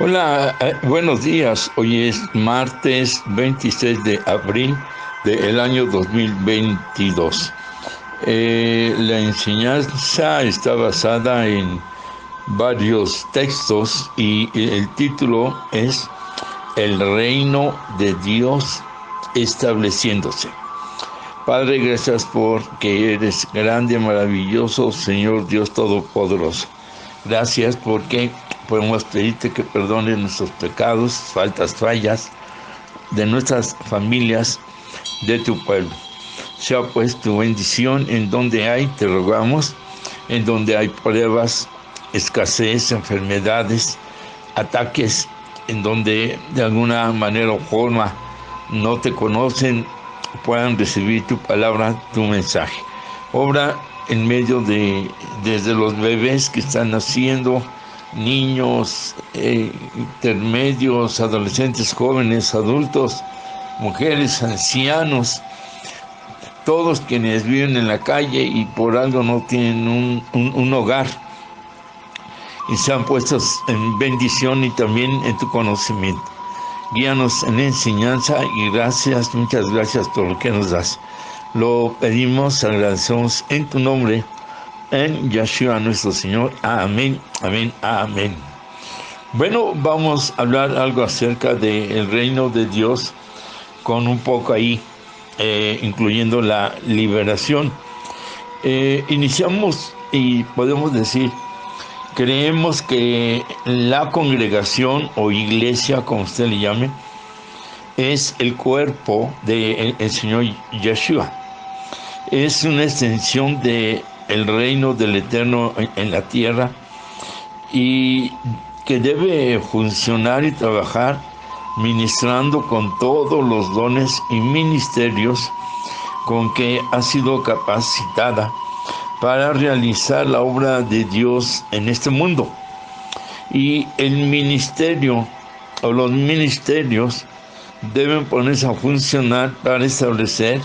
Hola, buenos días. Hoy es martes 26 de abril del año 2022. La enseñanza está basada en varios textos y el título es El reino de Dios estableciéndose. Padre, gracias porque eres grande, maravilloso, Señor Dios Todopoderoso. Gracias porque podemos pedirte que perdones nuestros pecados, fallas de nuestras familias, de tu pueblo. Sea pues tu bendición en donde hay, te rogamos, en donde hay pruebas, escasez, enfermedades, ataques, en donde de alguna manera o forma no te conocen, puedan recibir tu palabra, tu mensaje. Obra en medio desde los bebés que están naciendo, niños, intermedios, adolescentes, jóvenes, adultos, mujeres, ancianos, todos quienes viven en la calle y por algo no tienen un hogar y sean puestos en bendición y también en tu conocimiento. Guíanos en la enseñanza y gracias, muchas gracias por lo que nos das. Lo pedimos, agradecemos en tu nombre, en Yeshua nuestro Señor. Amén, amén, amén. Bueno, vamos a hablar algo acerca del reino de Dios, con un poco ahí, incluyendo la liberación. Iniciamos y podemos decir, creemos que la congregación o iglesia, como usted le llame, es el cuerpo del Señor Yeshua. Es una extensión del reino del Eterno en la tierra y que debe funcionar y trabajar ministrando con todos los dones y ministerios con que ha sido capacitada para realizar la obra de Dios en este mundo. Y el ministerio o los ministerios deben ponerse a funcionar para establecer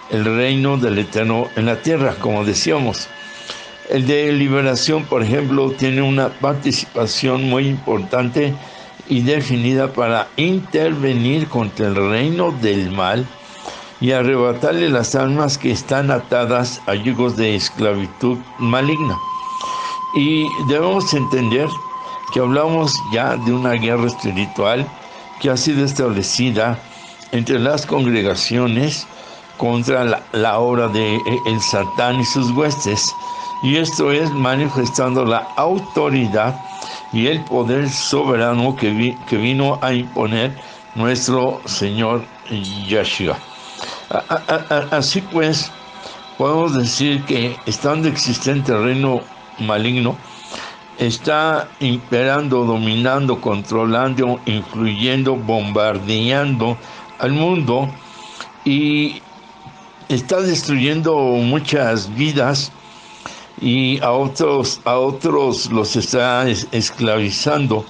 el reino del Eterno en la tierra, como decíamos. El de liberación, por ejemplo, tiene una participación muy importante y definida para intervenir contra el reino del mal y arrebatarle las almas que están atadas a yugos de esclavitud maligna. Y debemos entender que hablamos ya de una guerra espiritual que ha sido establecida entre las congregaciones contra la obra de el Satán y sus huestes, y esto es manifestando la autoridad y el poder soberano que vino a imponer nuestro Señor Yeshua. Así pues, podemos decir que estando existente el reino maligno, está imperando, dominando, controlando, influyendo, bombardeando al mundo y está destruyendo muchas vidas y a otros los está esclavizando.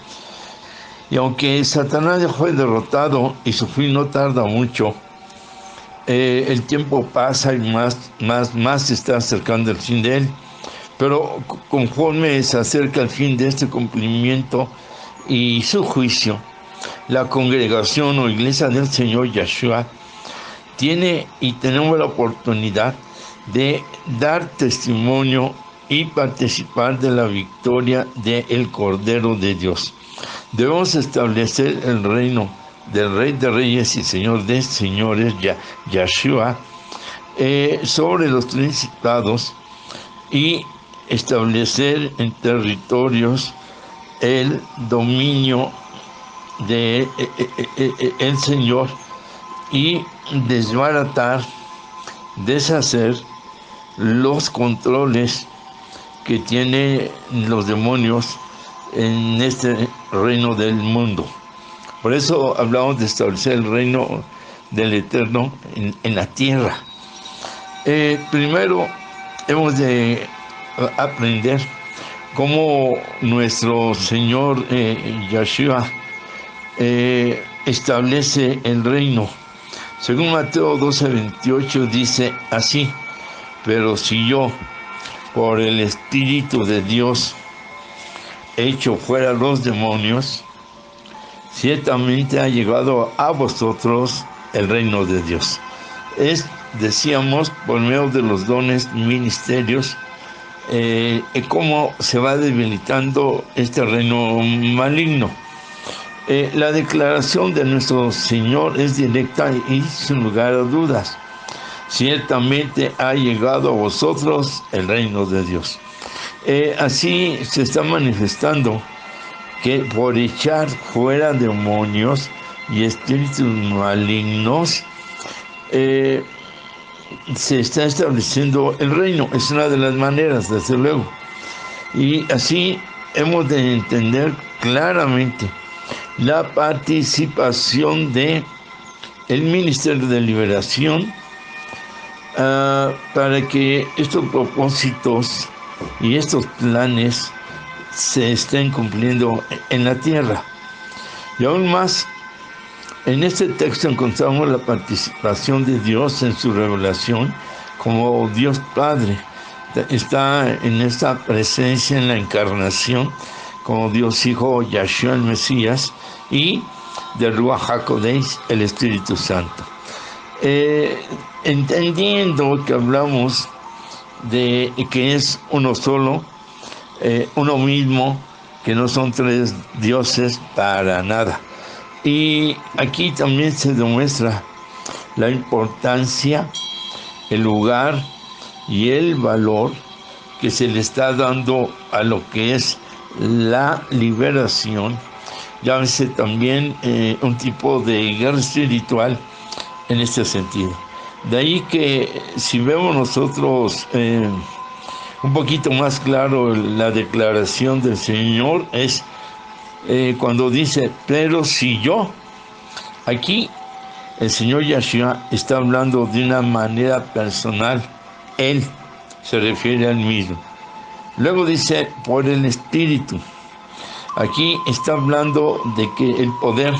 Y aunque Satanás ya fue derrotado y su fin no tarda mucho, el tiempo pasa y más se está acercando el fin de él. Pero conforme se acerca el fin de este cumplimiento y su juicio, la congregación o iglesia del Señor Yeshua tenemos la oportunidad de dar testimonio y participar de la victoria del Cordero de Dios. Debemos establecer el reino del Rey de Reyes y Señor de Señores, Yeshua, sobre los principados y establecer en territorios el dominio de el Señor y desbaratar, deshacer los controles que tienen los demonios en este reino del mundo. Por eso hablamos de establecer el reino del Eterno en la tierra. Primero hemos de aprender cómo nuestro Señor Yeshua establece el reino. Según Mateo 12:28 dice así: pero si yo, por el Espíritu de Dios, echo fuera los demonios, ciertamente ha llegado a vosotros el reino de Dios. Decíamos, por medio de los dones, ministerios, cómo se va debilitando este reino maligno. La declaración de nuestro Señor es directa y sin lugar a dudas. Ciertamente ha llegado a vosotros el reino de Dios. Así se está manifestando que por echar fuera demonios y espíritus malignos, se está estableciendo el reino. Es una de las maneras, desde luego. Y así hemos de entender claramente la participación de el Ministerio de Liberación para que estos propósitos y estos planes se estén cumpliendo en la tierra. Y aún más, en este texto encontramos la participación de Dios en su revelación como Dios Padre. Está en esta presencia en la encarnación como Dios Hijo, Yahshua el Mesías, y de Ruach HaKodesh, el Espíritu Santo. Entendiendo que hablamos de que es uno solo, uno mismo, que no son tres dioses para nada. Y aquí también se demuestra la importancia, el lugar y el valor que se le está dando a lo que es la liberación. Llámese también un tipo de guerra espiritual en este sentido. De ahí que si vemos nosotros un poquito más claro la declaración del Señor es cuando dice, pero si yo, aquí el Señor Yahshua está hablando de una manera personal, Él se refiere al mismo. Luego dice, por el Espíritu. Aquí está hablando de que el poder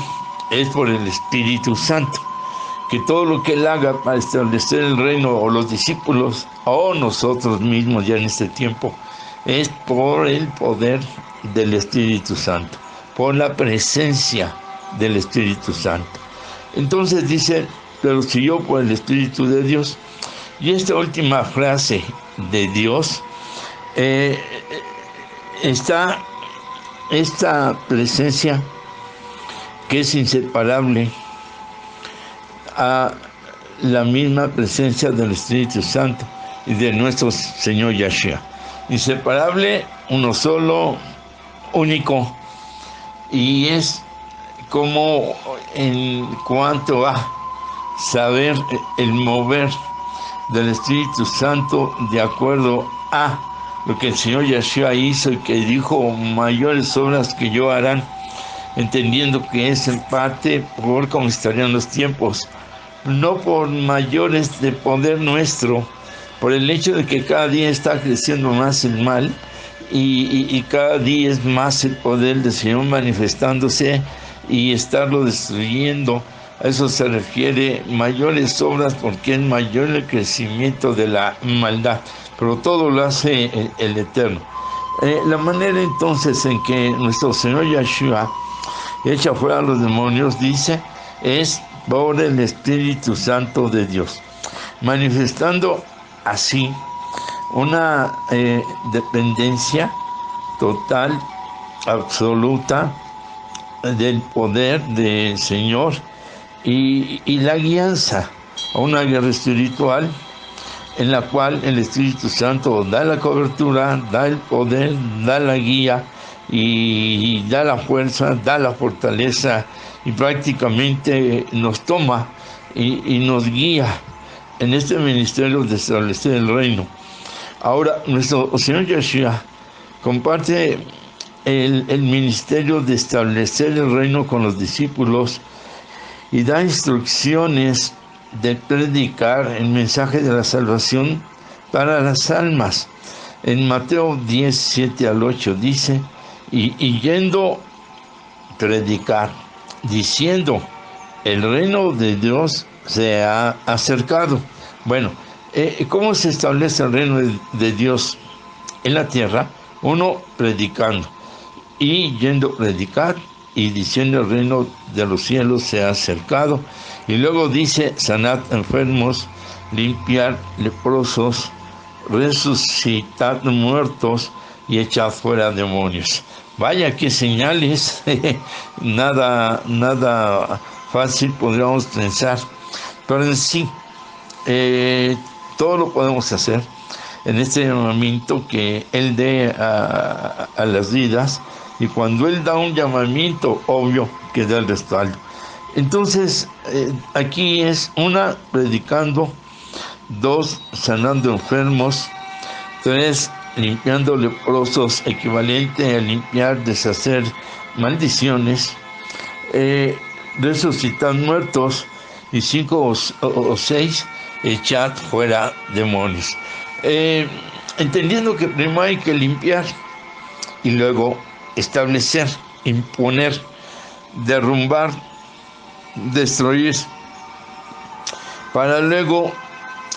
es por el Espíritu Santo, que todo lo que Él haga para establecer el reino, o los discípulos, o nosotros mismos ya en este tiempo, es por el poder del Espíritu Santo, por la presencia del Espíritu Santo. Entonces dice, pero si yo por el Espíritu de Dios, y esta última frase de Dios, está esta presencia que es inseparable a la misma presencia del Espíritu Santo y de nuestro Señor Yahshua. Inseparable, uno solo, único, y es como en cuanto a saber el mover del Espíritu Santo de acuerdo a lo que el Señor Yahshua hizo y que dijo, mayores obras que yo harán, entendiendo que es en parte por cómo estarían los tiempos, no por mayores de poder nuestro, por el hecho de que cada día está creciendo más el mal y cada día es más el poder del Señor manifestándose y estarlo destruyendo. A eso se refiere mayores obras, porque es mayor el crecimiento de la maldad, pero todo lo hace el Eterno. La manera entonces en que nuestro Señor Yahshua echa fuera a los demonios, dice, es por el Espíritu Santo de Dios, manifestando así una dependencia total, absoluta del poder del Señor y la guianza a una guerra espiritual en la cual el Espíritu Santo da la cobertura, da el poder, da la guía y da la fuerza, da la fortaleza y prácticamente nos toma y nos guía en este ministerio de establecer el reino. Ahora, nuestro Señor Yahshua comparte el ministerio de establecer el reino con los discípulos y da instrucciones de predicar el mensaje de la salvación para las almas. En Mateo 10, 7 al 8 dice, y yendo predicar, diciendo, el reino de Dios se ha acercado. Bueno, ¿cómo se establece el reino de Dios en la tierra? Uno, predicando, y yendo a predicar y diciendo el reino de los cielos se ha acercado. Y luego dice, sanad enfermos, limpiar leprosos, resucitad muertos y echad fuera demonios. Vaya qué señales, nada fácil podríamos pensar, pero en sí, todo lo podemos hacer en este llamamiento que Él dé a las vidas, y cuando Él da un llamamiento, obvio que da el respaldo. Entonces, aquí es 1, predicando; 2, sanando enfermos; 3, limpiando leprosos, equivalente a limpiar, deshacer maldiciones; resucitar muertos; y 5 o 6, echad fuera demonios. Entendiendo que primero hay que limpiar y luego establecer, imponer, derrumbar, destruir, para luego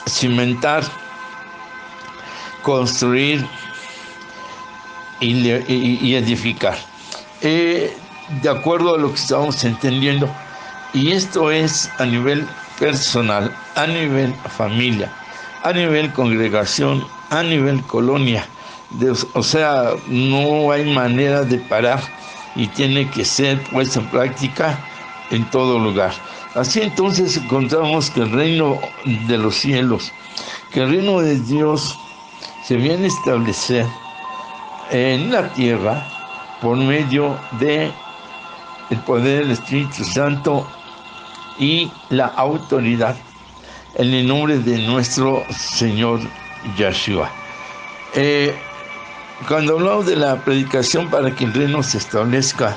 cimentar, construir y edificar, de acuerdo a lo que estamos entendiendo. Y esto es a nivel personal, a nivel familia, a nivel congregación, a nivel colonia. O sea, no hay manera de parar y tiene que ser puesta en práctica en todo lugar. Así entonces encontramos que el reino de los cielos, que el reino de Dios se viene a establecer en la tierra por medio de el poder del Espíritu Santo y la autoridad en el nombre de nuestro Señor Yeshua. Cuando hablamos de la predicación para que el reino se establezca,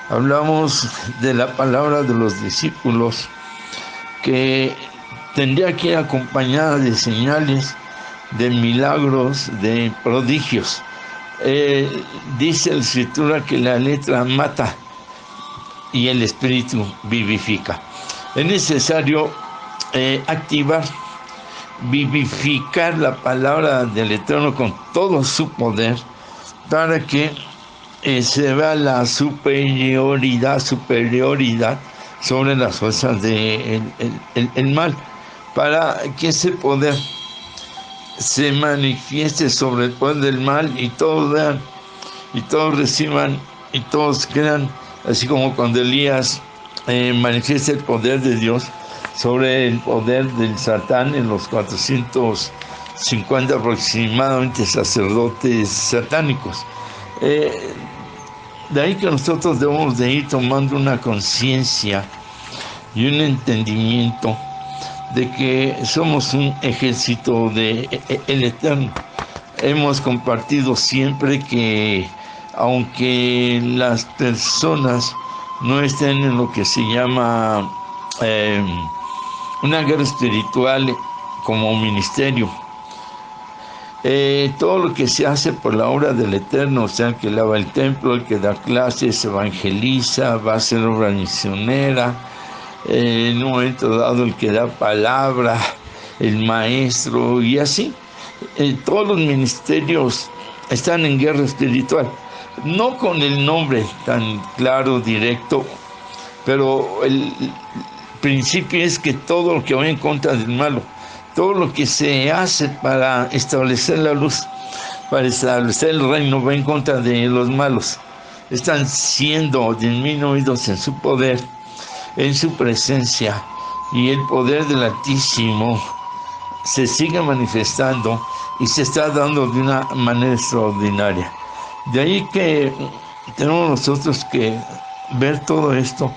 hablamos de la palabra de los discípulos, que tendría que ir acompañada de señales, de milagros, de prodigios. Dice la Escritura que la letra mata y el Espíritu vivifica. Es necesario activar, vivificar la palabra del Eterno con todo su poder, para que se vea la superioridad sobre las fuerzas del mal, para que ese poder se manifieste sobre el poder del mal, y todos vean, y todos reciban, y todos crean, así como cuando Elías manifiesta el poder de Dios sobre el poder del Satán en los 450 aproximadamente sacerdotes satánicos. De ahí que nosotros debemos de ir tomando una conciencia y un entendimiento de que somos un ejército de el Eterno. Hemos compartido siempre que aunque las personas no estén en lo que se llama una guerra espiritual como ministerio, todo lo que se hace por la obra del Eterno, o sea, el que lava el templo, el que da clases, evangeliza, va a hacer obra misionera, en un momento dado el que da palabra, el maestro, y así, todos los ministerios están en guerra espiritual, no con el nombre tan claro, directo, pero el principio es que todo lo que va en contra del malo, todo lo que se hace para establecer la luz, para establecer el reino, va en contra de los malos. Están siendo disminuidos en su poder, en su presencia, y el poder del Altísimo se sigue manifestando y se está dando de una manera extraordinaria. De ahí que tenemos nosotros que ver todo esto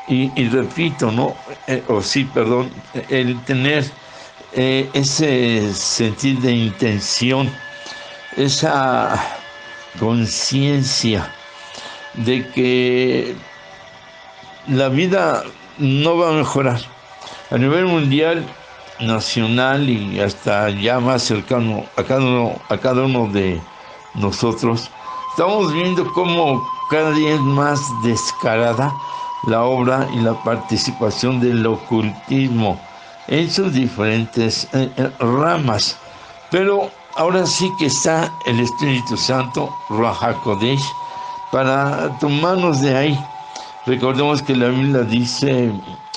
y repito, ¿no? El tener ese sentir de intención, esa conciencia de que la vida no va a mejorar a nivel mundial, nacional y hasta ya más cercano a cada uno de nosotros. Estamos viendo cómo cada día es más descarada la obra y la participación del ocultismo en sus diferentes ramas. Pero ahora sí que está el Espíritu Santo, Ruach HaKodesh, para tomarnos de ahí Recordemos que la Biblia dice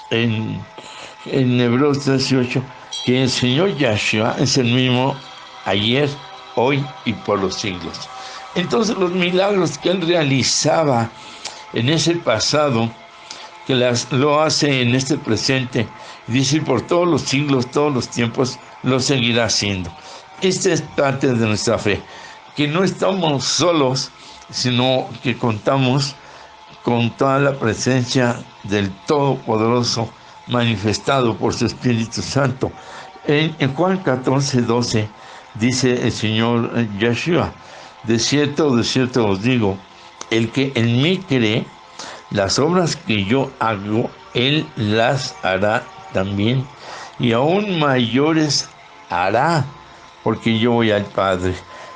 en Hebreos 18 que el Señor Yahshua es el mismo ayer, hoy y por los siglos. Entonces los milagros que Él realizaba en ese pasado, que lo hace en este presente, dice por todos los siglos, todos los tiempos, lo seguirá haciendo. Esta es parte de nuestra fe, que no estamos solos, sino que contamos con toda la presencia del Todopoderoso manifestado por su Espíritu Santo. En Juan 14, 12 dice el Señor Yahshua: de cierto os digo, el que en mí cree, las obras que yo hago, él las hará también, y aún mayores hará, porque yo voy al Padre.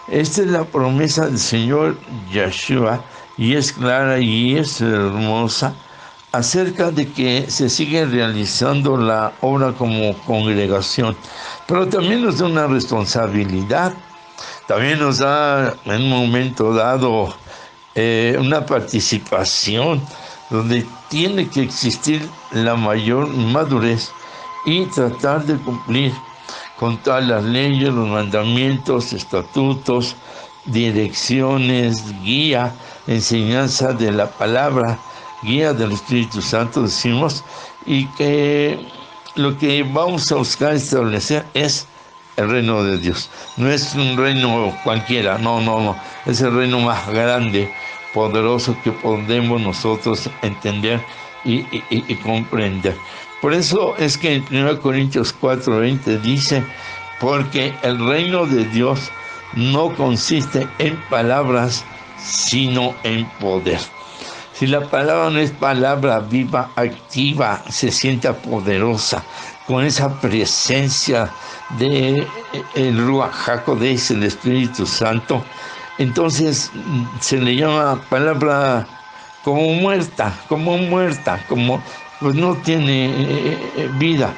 Esta es la promesa del Señor Yahshua, y es clara y es hermosa, acerca de que se sigue realizando la obra como congregación, pero también nos da una responsabilidad, también nos da en un momento dado una participación donde tiene que existir la mayor madurez y tratar de cumplir con todas las leyes, los mandamientos, estatutos, direcciones, guía, enseñanza de la palabra, guía del Espíritu Santo, decimos, y que lo que vamos a buscar establecer es el reino de Dios. No es un reino cualquiera, no, es el reino más grande, poderoso, que podemos nosotros entender y comprender. Por eso es que en 1 Corintios 4:20 dice: porque el reino de Dios no consiste en palabras, sino en poder. Si la palabra no es palabra viva, activa, se sienta poderosa, con esa presencia de el Ruach HaKodesh, el Espíritu Santo, entonces se le llama palabra como muerta, como pues no tiene vida.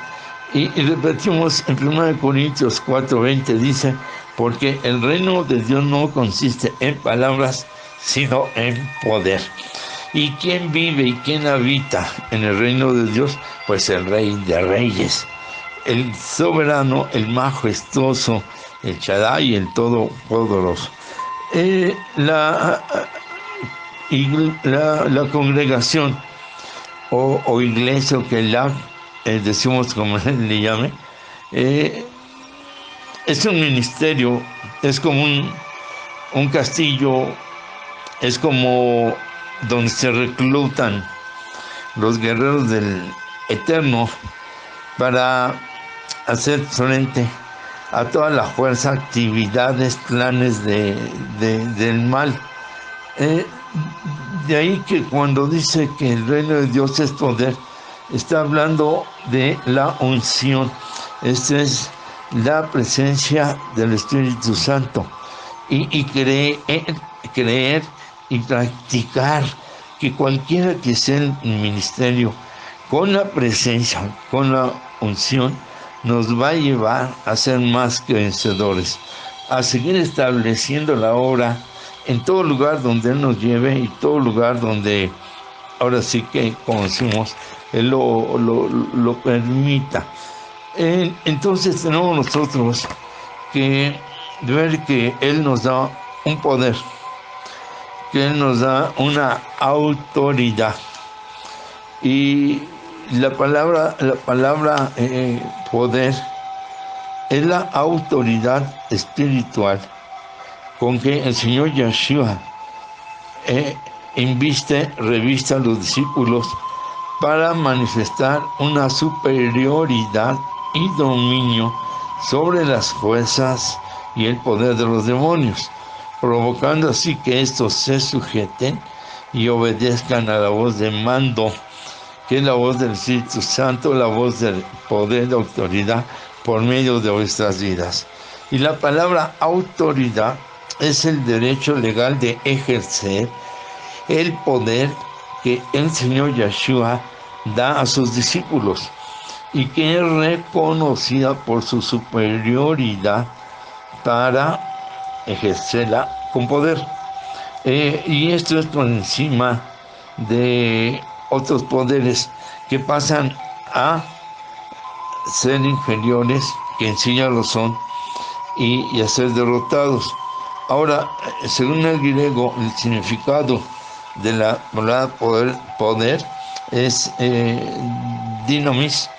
Y repetimos en 1 Corintios 4:20, dice: porque el reino de Dios no consiste en palabras, sino en poder. ¿Y quién vive y quién habita en el reino de Dios? Pues el Rey de Reyes, el soberano, el majestuoso, el Shaddai, el Todopoderoso. La congregación o iglesia, o que decimos como le llame, es un ministerio, es como un castillo, es como donde se reclutan los guerreros del Eterno para hacer frente a toda la fuerza, actividades, planes del mal. De ahí que cuando dice que el reino de Dios es poder, está hablando de la unción. Esta es la presencia del Espíritu Santo. Y creer y practicar que cualquiera que sea el ministerio, con la presencia, con la unción, nos va a llevar a ser más que vencedores, a seguir estableciendo la obra en todo lugar donde Él nos lleve, y todo lugar donde ahora sí que, como decimos, Él lo permita. Entonces tenemos nosotros que ver que Él nos da un poder, que Él nos da una autoridad, y la palabra poder es la autoridad espiritual con que el Señor Yahshua revista a los discípulos para manifestar una superioridad y dominio sobre las fuerzas y el poder de los demonios, provocando así que estos se sujeten y obedezcan a la voz de mando, que es la voz del Espíritu Santo, la voz del poder de autoridad por medio de vuestras vidas. Y la palabra autoridad es el derecho legal de ejercer el poder que el Señor Yahshua da a sus discípulos, y que es reconocida por su superioridad para ejercerla con poder. Y esto es por encima de otros poderes que pasan a ser inferiores, que en sí ya lo son, y a ser derrotados. Ahora, según el griego, el significado de la palabra poder es dinamis,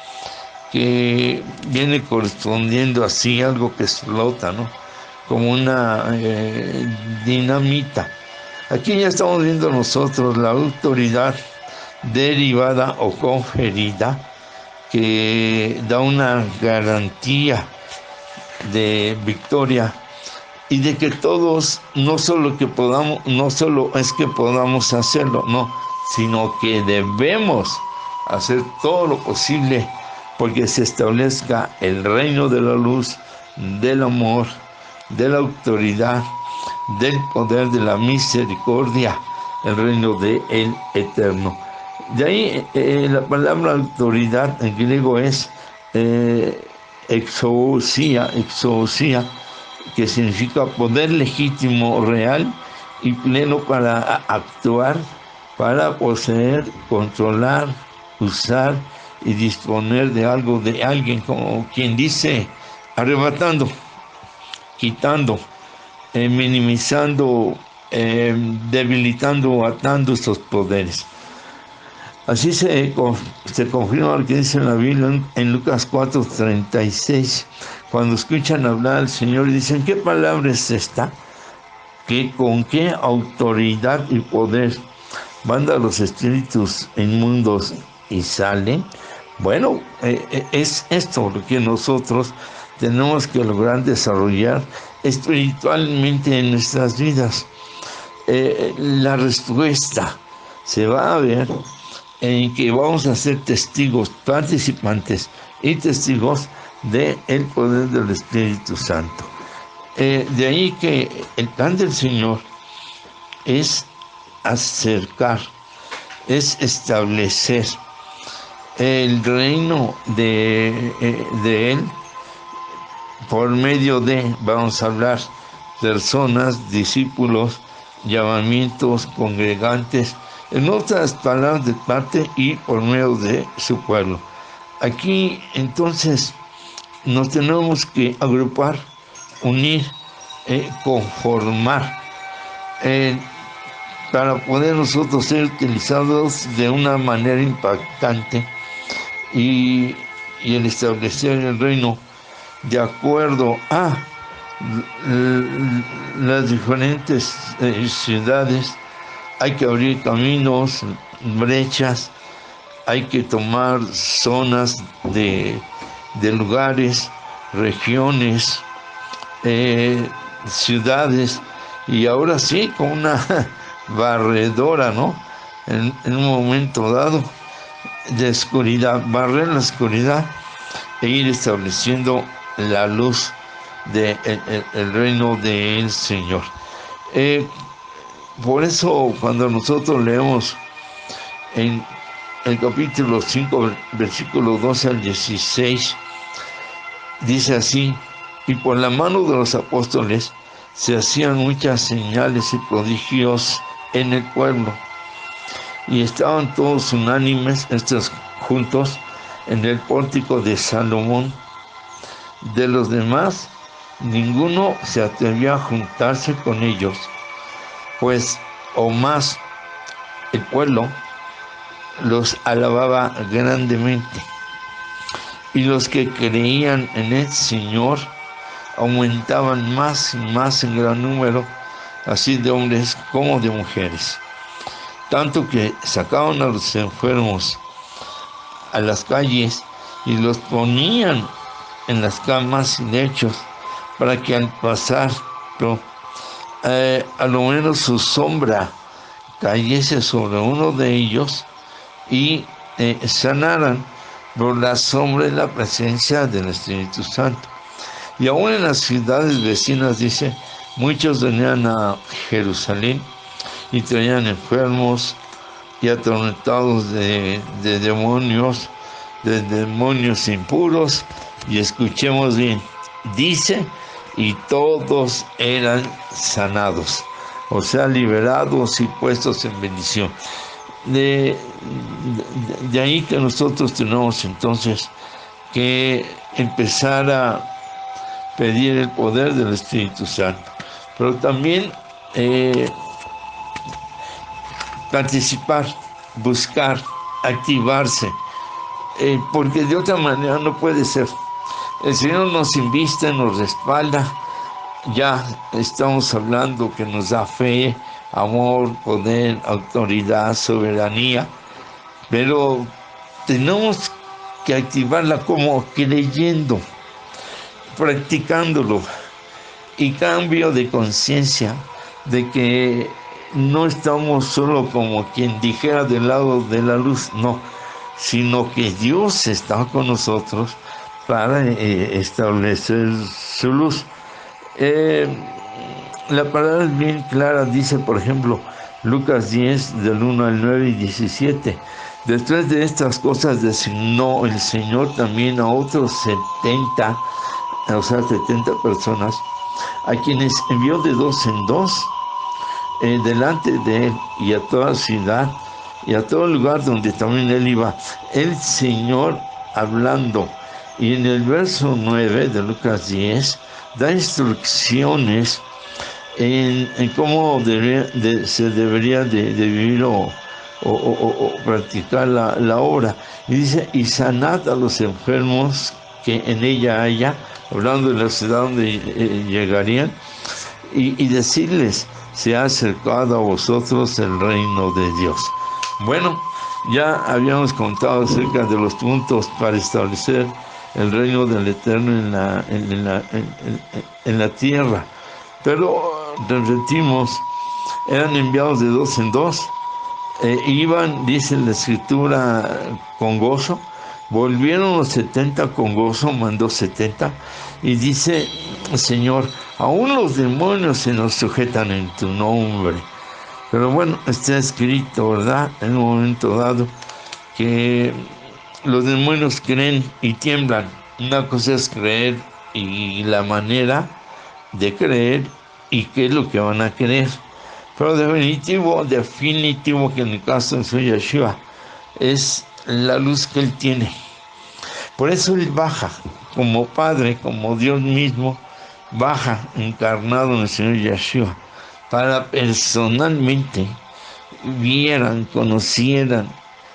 que viene correspondiendo así algo que explota, ¿no? Como una dinamita. Aquí ya estamos viendo nosotros la autoridad derivada o conferida que da una garantía de victoria y de que todos no solo es que podamos hacerlo, no, sino que debemos hacer todo lo posible porque se establezca el reino de la luz, del amor, de la autoridad, del poder, de la misericordia, el reino del eterno. De ahí la palabra autoridad en griego es exousia, que significa poder legítimo, real y pleno para actuar, para poseer, controlar, usar y disponer de algo, de alguien, como quien dice, arrebatando, quitando, minimizando, debilitando, atando estos poderes. Así se confirma lo que dice en la Biblia en Lucas 4:36, cuando escuchan hablar al Señor y dicen, ¿qué palabra es esta? ¿Con qué autoridad y poder manda a los espíritus inmundos y salen? Bueno, es esto lo que nosotros tenemos que lograr desarrollar espiritualmente en nuestras vidas. La respuesta se va a ver en que vamos a ser testigos, participantes y testigos del poder del Espíritu Santo. De ahí que el plan del Señor es acercar, es establecer el reino de Él por medio de, vamos a hablar, personas, discípulos, llamamientos, congregantes, en otras palabras de parte y por medio de su pueblo. Aquí entonces nos tenemos que agrupar, unir, conformar, para poder nosotros ser utilizados de una manera impactante y el establecer el reino de acuerdo a las diferentes ciudades. Hay que abrir caminos, brechas, hay que tomar zonas de lugares, regiones, ciudades, y ahora sí, con una barredora, ¿no? En un momento dado de oscuridad, barrer la oscuridad e ir estableciendo la luz del el reino del Señor. Por eso, cuando nosotros leemos en el capítulo 5, versículo 12 al 16, dice así: y por la mano de los apóstoles se hacían muchas señales y prodigios en el pueblo, y estaban todos unánimes, estos juntos, en el pórtico de Salomón. De los demás, ninguno se atrevió a juntarse con ellos, pues o más el pueblo los alababa grandemente, y los que creían en el Señor aumentaban más y más en gran número, así de hombres como de mujeres, tanto que sacaban a los enfermos a las calles y los ponían en las camas y lechos, para que al pasar a lo menos su sombra cayese sobre uno de ellos y sanaran por la sombra y la presencia del Espíritu Santo. Y aún en las ciudades vecinas, dice, muchos venían a Jerusalén y traían enfermos y atormentados de demonios impuros. Y escuchemos bien, dice, y todos eran sanados, o sea, liberados y puestos en bendición. de ahí que nosotros tenemos entonces que empezar a pedir el poder del Espíritu Santo, pero también participar, buscar, activarse, porque de otra manera no puede ser. El Señor nos invita, nos respalda, ya estamos hablando que nos da fe, amor, poder, autoridad, soberanía, pero tenemos que activarla como creyendo, practicándolo, y cambio de conciencia de que no estamos solo como quien dijera del lado de la luz, no, sino que Dios está con nosotros para establecer su luz. La palabra es bien clara, dice por ejemplo Lucas 10 del 1 al 9 y 17. Después de estas cosas designó el Señor también a otros 70 personas, a quienes envió de dos en dos delante de él, y a toda ciudad y a todo lugar donde también él iba, el Señor hablando. Y en el verso 9 de Lucas 10 da instrucciones en cómo se debería de vivir o practicar la obra. Y dice, y sanad a los enfermos que en ella haya, hablando de la ciudad donde llegarían, y decirles, se ha acercado a vosotros el reino de Dios. Bueno, ya habíamos contado acerca de los puntos para establecer el reino del Eterno en la tierra, pero repetimos, eran enviados de dos en dos, iban, dice la Escritura, con gozo. Volvieron los 70 con gozo, mandó 70, y dice, Señor, aún los demonios se nos sujetan en tu nombre. Pero bueno, está escrito, ¿verdad?, en un momento dado, que los demonios creen y tiemblan. Una cosa es creer y la manera de creer y qué es lo que van a creer. Pero definitivo que en el caso de su Yeshua es la luz que él tiene. Por eso él baja como Padre, como Dios mismo, baja encarnado en el Señor Yeshua, para personalmente vieran, conocieran,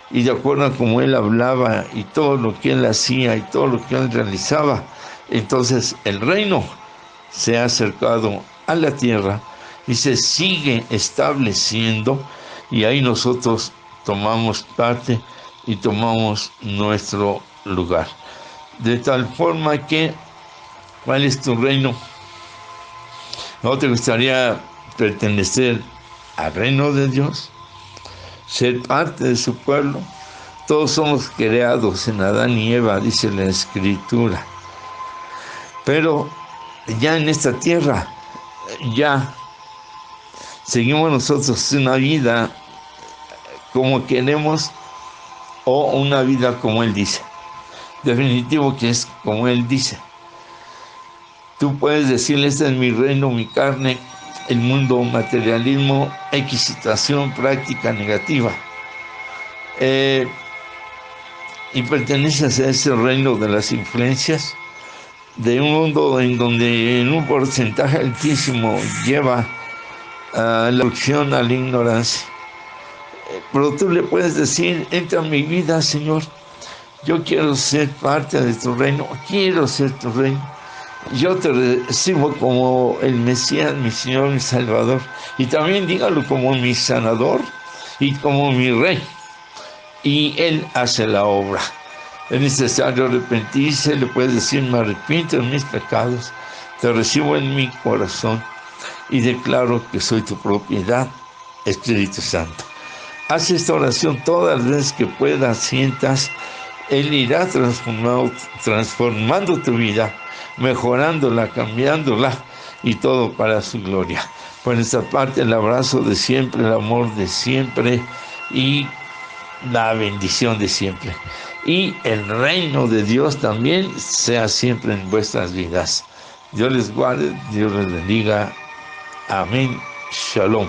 y de acuerdo a cómo él hablaba y todo lo que él hacía y todo lo que él realizaba, entonces el reino se ha acercado a la tierra y se sigue estableciendo, y ahí nosotros tomamos parte y tomamos nuestro lugar. De tal forma que, ¿cuál es tu reino? ¿No te gustaría pertenecer al reino de Dios? Ser parte de su pueblo. Todos somos creados en Adán y Eva, dice la Escritura. Pero ya en esta tierra, ya seguimos nosotros una vida como queremos o una vida como Él dice. Definitivo que es como Él dice. Tú puedes decirle, este es mi reino, mi carne, el mundo, materialismo, situación práctica negativa. Y perteneces a ese reino de las influencias, de un mundo en donde en un porcentaje altísimo lleva a la opción a la ignorancia. Pero tú le puedes decir, entra en mi vida, Señor, yo quiero ser parte de tu reino, quiero ser tu reino. Yo te recibo como el Mesías, mi Señor, mi Salvador, y también dígalo como mi sanador y como mi Rey. Y Él hace la obra. Es necesario arrepentirse, le puedes decir, me arrepiento de mis pecados, te recibo en mi corazón y declaro que soy tu propiedad, Espíritu Santo. Haz esta oración todas las veces que puedas, sientas, Él irá transformando tu vida, mejorándola, cambiándola, y todo para su gloria. Por nuestra parte, el abrazo de siempre, el amor de siempre y la bendición de siempre. Y el reino de Dios también sea siempre en vuestras vidas. Dios les guarde, Dios les bendiga. Amén. Shalom.